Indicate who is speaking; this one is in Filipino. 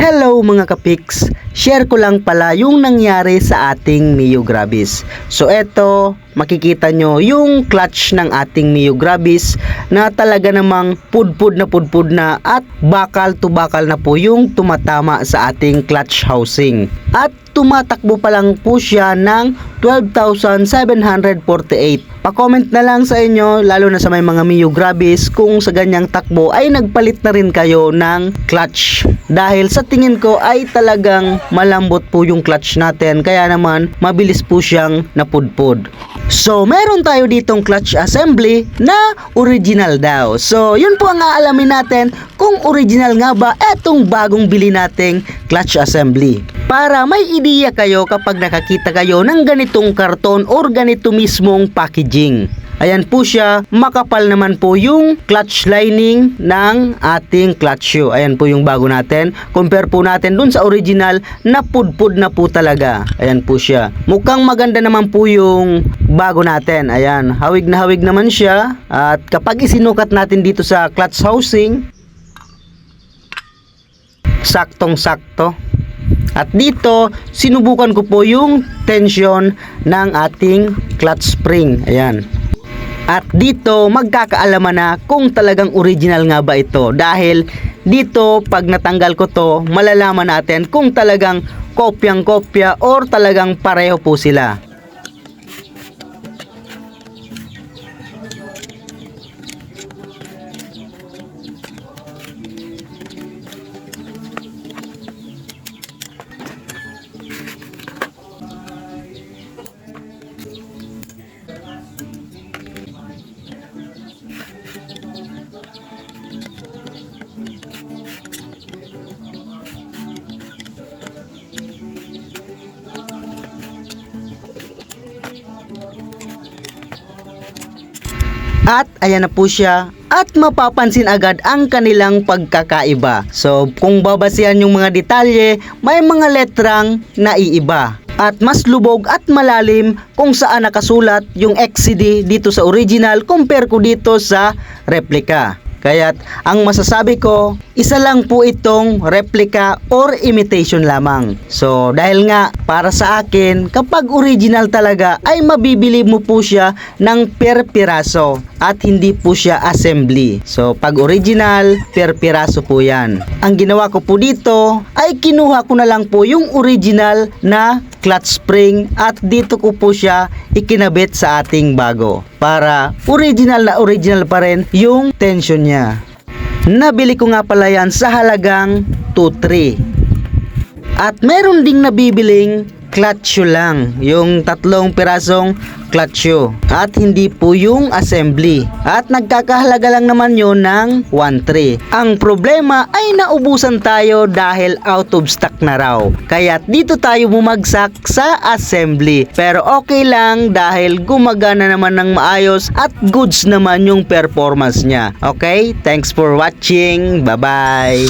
Speaker 1: Hello mga kapiks, share ko lang pala yung nangyari sa ating Mio Grabis. So eto, makikita nyo yung clutch ng ating Mio Grabis na talaga namang pudpud na at bakal to bakal na po yung tumatama sa ating clutch housing. At tumatakbo pa lang po siya ng 12,748. Pa-comment na lang sa inyo, lalo na sa may mga Mio Grabis, kung sa ganyang takbo ay nagpalit na rin kayo ng clutch. Dahil sa tingin ko ay talagang malambot po yung clutch natin, kaya naman mabilis po siyang napudpud. So meron tayo ditong clutch assembly na original daw. So yun po ang aalamin natin kung original nga ba etong bagong bili nating clutch assembly. Para may ideya kayo kapag nakakita kayo ng ganitong karton or ganito mismong packaging. Ayan po siya, makapal naman po yung clutch lining ng ating clutch shoe. Ayan po yung bago natin. Compare po natin dun sa original na pudpud na po talaga. Ayan po siya. Mukhang maganda naman po yung bago natin. Ayan, hawig na hawig naman siya. At kapag isinukat natin dito sa clutch housing, saktong-sakto. At dito, sinubukan ko po yung tension ng ating clutch spring. Ayan. At dito, magkakaalaman na kung talagang original nga ba ito. Dahil dito, pag natanggal ko to, malalaman natin kung talagang kopyang-kopya or talagang pareho po sila. At ayan na po siya, at mapapansin agad ang kanilang pagkakaiba. So kung babasihan yung mga detalye, may mga letrang naiiba. At mas lubog at malalim kung saan nakasulat yung XCD dito sa original compare ko dito sa replica. Kaya't ang masasabi ko, isa lang po itong replica or imitation lamang. So dahil nga para sa akin, kapag original talaga ay mabibili mo po siya ng per piraso at hindi po siya assembly. So pag original, per piraso po yan. Ang ginawa ko po dito ay kinuha ko na lang po yung original na clutch spring at dito ko po siya ikinabit sa ating bago para original na original pa rin yung tension niya. Nabili ko nga pala yan sa halagang 2,300. At meron ding nabibiling clutch shoe lang, yung 3 pirasong clutch shoe at hindi po yung assembly, at nagkakahalaga lang naman yun ng 1,300. Ang problema ay naubusan tayo dahil out of stock na raw, kaya dito tayo bumagsak sa assembly, pero okay lang dahil gumagana naman ng maayos at goods naman yung performance niya. Okay, thanks for watching, bye bye.